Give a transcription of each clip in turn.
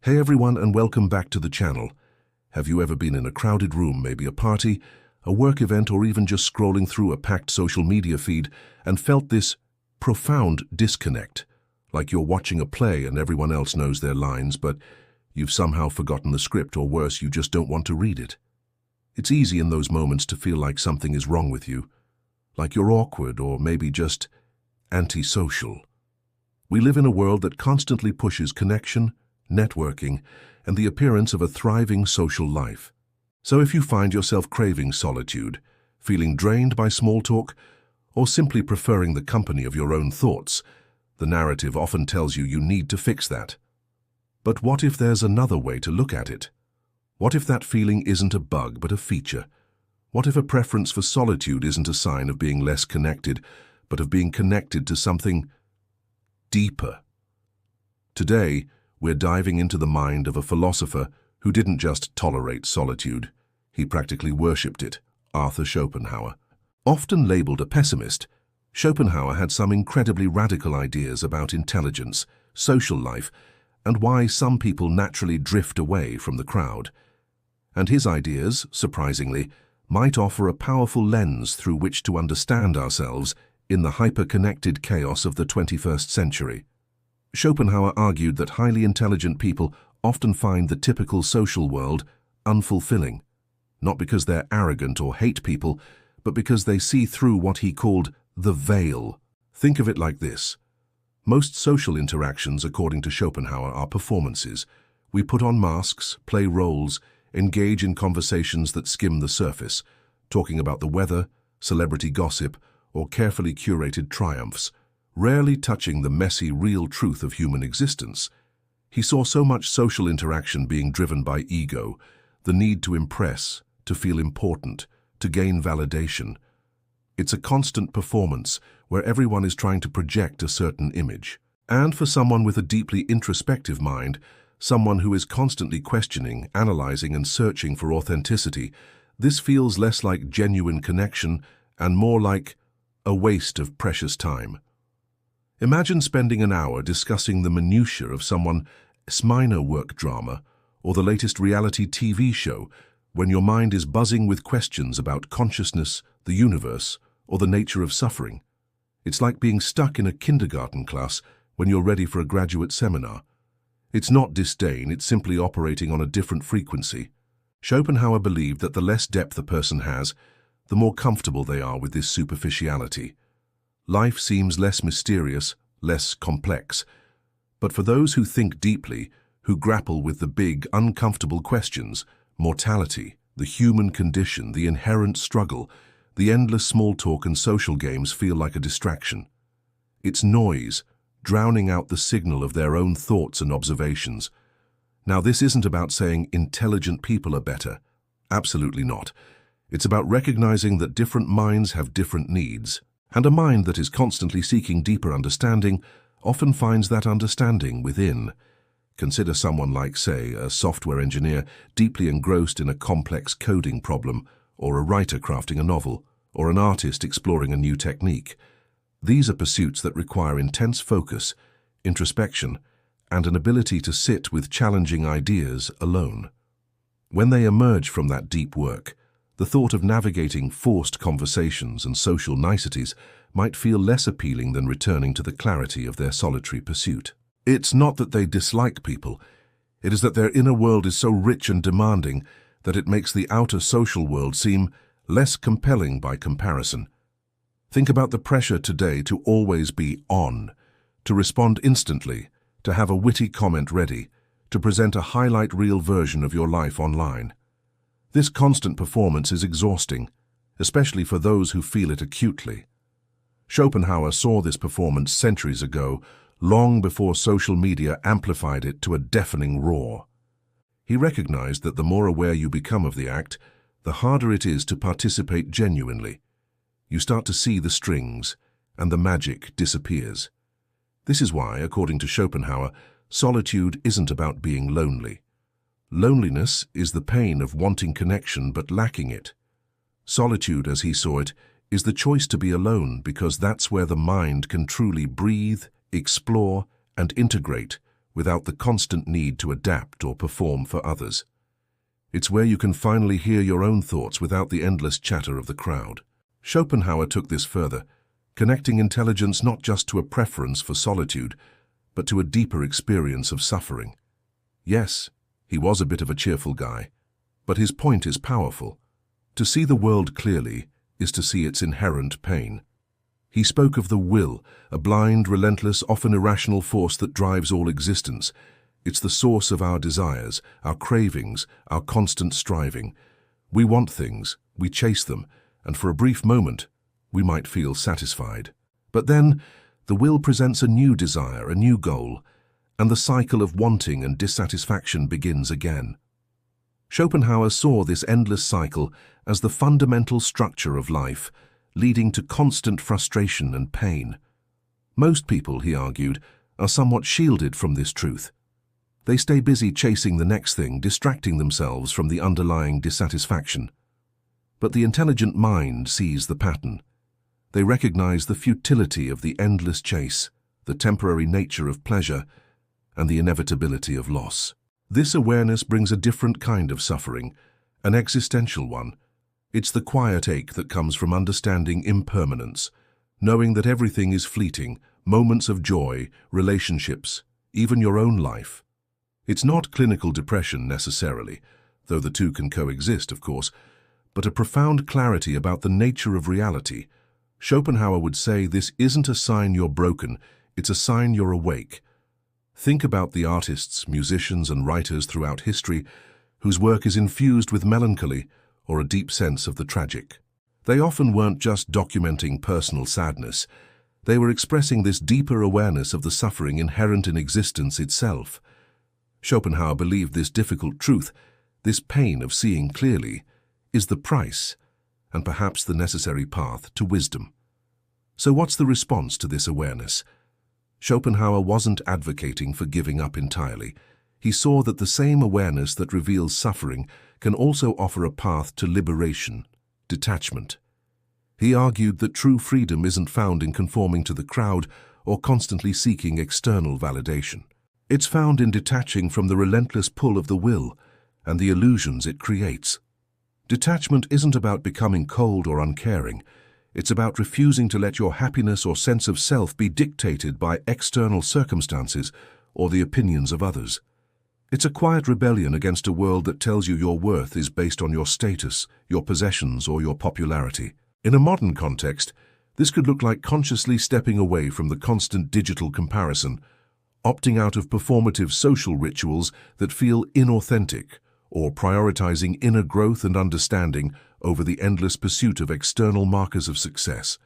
Hey everyone, and welcome back to the channel. Have you ever been in a crowded room, maybe a party, a work event, or even just scrolling through a packed social media feed and felt this profound disconnect? Like you're watching a play and everyone else knows their lines, but you've somehow forgotten the script, or worse, you just don't want to read it. It's easy in those moments to feel like something is wrong with you, like you're awkward or maybe just antisocial. We live in a world that constantly pushes connection, networking, and the appearance of a thriving social life. So if you find yourself craving solitude, feeling drained by small talk, or simply preferring the company of your own thoughts, the narrative often tells you you need to fix that. But what if there's another way to look at it? What if that feeling isn't a bug but a feature? What if a preference for solitude isn't a sign of being less connected, but of being connected to something deeper? Today, we're diving into the mind of a philosopher who didn't just tolerate solitude, he practically worshipped it, Arthur Schopenhauer. Often labeled a pessimist, Schopenhauer had some incredibly radical ideas about intelligence, social life, and why some people naturally drift away from the crowd. And his ideas, surprisingly, might offer a powerful lens through which to understand ourselves in the hyper-connected chaos of the 21st century. Schopenhauer argued that highly intelligent people often find the typical social world unfulfilling, not because they're arrogant or hate people, but because they see through what he called the veil. Think of it like this. Most social interactions, according to Schopenhauer, are performances. We put on masks, play roles, engage in conversations that skim the surface, talking about the weather, celebrity gossip, or carefully curated triumphs, rarely touching the messy, real truth of human existence. He saw so much social interaction being driven by ego, the need to impress, to feel important, to gain validation. It's a constant performance where everyone is trying to project a certain image. And for someone with a deeply introspective mind, someone who is constantly questioning, analyzing, and searching for authenticity, this feels less like genuine connection and more like a waste of precious time. Imagine spending an hour discussing the minutiae of someone's minor work drama or the latest reality TV show when your mind is buzzing with questions about consciousness, the universe, or the nature of suffering. It's like being stuck in a kindergarten class when you're ready for a graduate seminar. It's not disdain, it's simply operating on a different frequency. Schopenhauer believed that the less depth a person has, the more comfortable they are with this superficiality. Life seems less mysterious, less complex. But for those who think deeply, who grapple with the big, uncomfortable questions, mortality, the human condition, the inherent struggle, the endless small talk and social games feel like a distraction. It's noise, drowning out the signal of their own thoughts and observations. Now, this isn't about saying intelligent people are better. Absolutely not. It's about recognizing that different minds have different needs. And a mind that is constantly seeking deeper understanding often finds that understanding within. Consider someone like, say, a software engineer deeply engrossed in a complex coding problem, or a writer crafting a novel, or an artist exploring a new technique. These are pursuits that require intense focus, introspection, and an ability to sit with challenging ideas alone. When they emerge from that deep work, the thought of navigating forced conversations and social niceties might feel less appealing than returning to the clarity of their solitary pursuit. It's not that they dislike people, it is that their inner world is so rich and demanding that it makes the outer social world seem less compelling by comparison. Think about the pressure today to always be on, to respond instantly, to have a witty comment ready, to present a highlight reel version of your life online. This constant performance is exhausting, especially for those who feel it acutely. Schopenhauer saw this performance centuries ago, long before social media amplified it to a deafening roar. He recognized that the more aware you become of the act, the harder it is to participate genuinely. You start to see the strings, and the magic disappears. This is why, according to Schopenhauer, solitude isn't about being lonely. Loneliness is the pain of wanting connection but lacking it. Solitude, as he saw it, is the choice to be alone because that's where the mind can truly breathe, explore, and integrate without the constant need to adapt or perform for others. It's where you can finally hear your own thoughts without the endless chatter of the crowd. Schopenhauer took this further, connecting intelligence not just to a preference for solitude, but to a deeper experience of suffering. Yes, he was a bit of a cheerful guy, but his point is powerful. To see the world clearly is to see its inherent pain. He spoke of the will, a blind, relentless, often irrational force that drives all existence. It's the source of our desires, our cravings, our constant striving. We want things, we chase them, and for a brief moment, we might feel satisfied. But then, the will presents a new desire, a new goal, and the cycle of wanting and dissatisfaction begins again. Schopenhauer saw this endless cycle as the fundamental structure of life, leading to constant frustration and pain. Most people, he argued, are somewhat shielded from this truth. They stay busy chasing the next thing, distracting themselves from the underlying dissatisfaction. But the intelligent mind sees the pattern. They recognize the futility of the endless chase, the temporary nature of pleasure, and the inevitability of loss. This awareness brings a different kind of suffering, an existential one. It's the quiet ache that comes from understanding impermanence, knowing that everything is fleeting, moments of joy, relationships, even your own life. It's not clinical depression necessarily, though the two can coexist, of course, but a profound clarity about the nature of reality. Schopenhauer would say this isn't a sign you're broken, it's a sign you're awake. Think about the artists, musicians, and writers throughout history whose work is infused with melancholy or a deep sense of the tragic. They often weren't just documenting personal sadness. They were expressing this deeper awareness of the suffering inherent in existence itself. Schopenhauer believed this difficult truth, this pain of seeing clearly, is the price, and perhaps the necessary path to wisdom. So what's the response to this awareness? Schopenhauer wasn't advocating for giving up entirely. He saw that the same awareness that reveals suffering can also offer a path to liberation, detachment. He argued that true freedom isn't found in conforming to the crowd or constantly seeking external validation. It's found in detaching from the relentless pull of the will and the illusions it creates. Detachment isn't about becoming cold or uncaring. It's about refusing to let your happiness or sense of self be dictated by external circumstances or the opinions of others. It's a quiet rebellion against a world that tells you your worth is based on your status, your possessions, or your popularity. In a modern context, this could look like consciously stepping away from the constant digital comparison, opting out of performative social rituals that feel inauthentic, or prioritizing inner growth and understanding over the endless pursuit of external markers of success.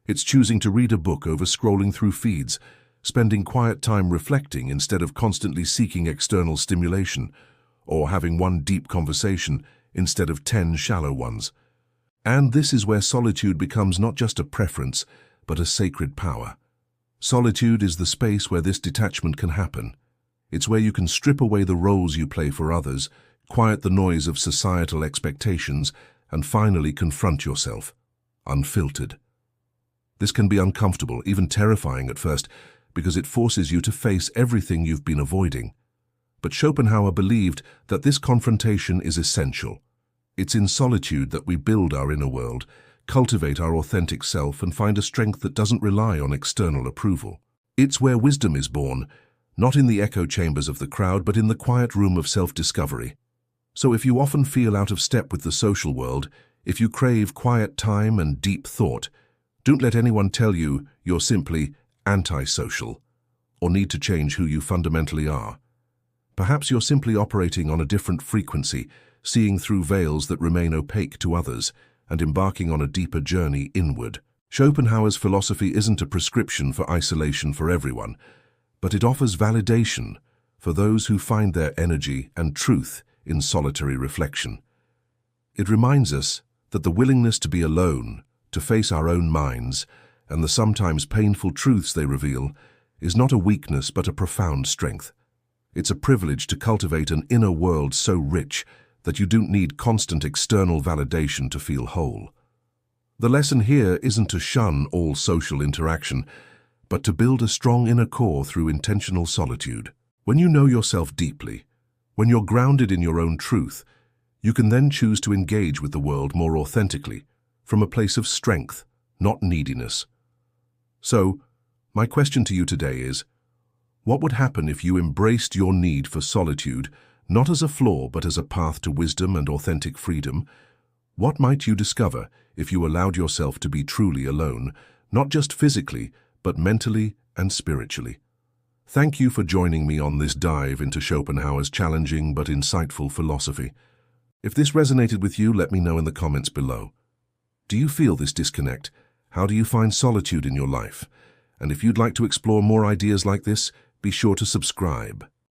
It's choosing to read a book over scrolling through feeds, spending quiet time reflecting instead of constantly seeking external stimulation, or having one deep conversation instead of 10 shallow ones. And this is where solitude becomes not just a preference, but a sacred power. Solitude is the space where this detachment can happen. It's where you can strip away the roles you play for others, quiet the noise of societal expectations, and finally confront yourself, unfiltered. This can be uncomfortable, even terrifying at first, because it forces you to face everything you've been avoiding. But Schopenhauer believed that this confrontation is essential. It's in solitude that we build our inner world, cultivate our authentic self, and find a strength that doesn't rely on external approval. It's where wisdom is born, not in the echo chambers of the crowd, but in the quiet room of self-discovery. So if you often feel out of step with the social world, if you crave quiet time and deep thought, don't let anyone tell you you're simply antisocial or need to change who you fundamentally are. Perhaps you're simply operating on a different frequency, seeing through veils that remain opaque to others, and embarking on a deeper journey inward. Schopenhauer's philosophy isn't a prescription for isolation for everyone, but it offers validation for those who find their energy and truth in solitary reflection. It reminds us that the willingness to be alone, to face our own minds, and the sometimes painful truths they reveal, is not a weakness but a profound strength. It's a privilege to cultivate an inner world so rich that you don't need constant external validation to feel whole. The lesson here isn't to shun all social interaction, but to build a strong inner core through intentional solitude. When you know yourself deeply, when you're grounded in your own truth, you can then choose to engage with the world more authentically, from a place of strength, not neediness. So, my question to you today is, what would happen if you embraced your need for solitude, not as a flaw but as a path to wisdom and authentic freedom? What might you discover if you allowed yourself to be truly alone, not just physically, but mentally and spiritually? Thank you for joining me on this dive into Schopenhauer's challenging but insightful philosophy. If this resonated with you, let me know in the comments below. Do you feel this disconnect? How do you find solitude in your life? And if you'd like to explore more ideas like this, be sure to subscribe.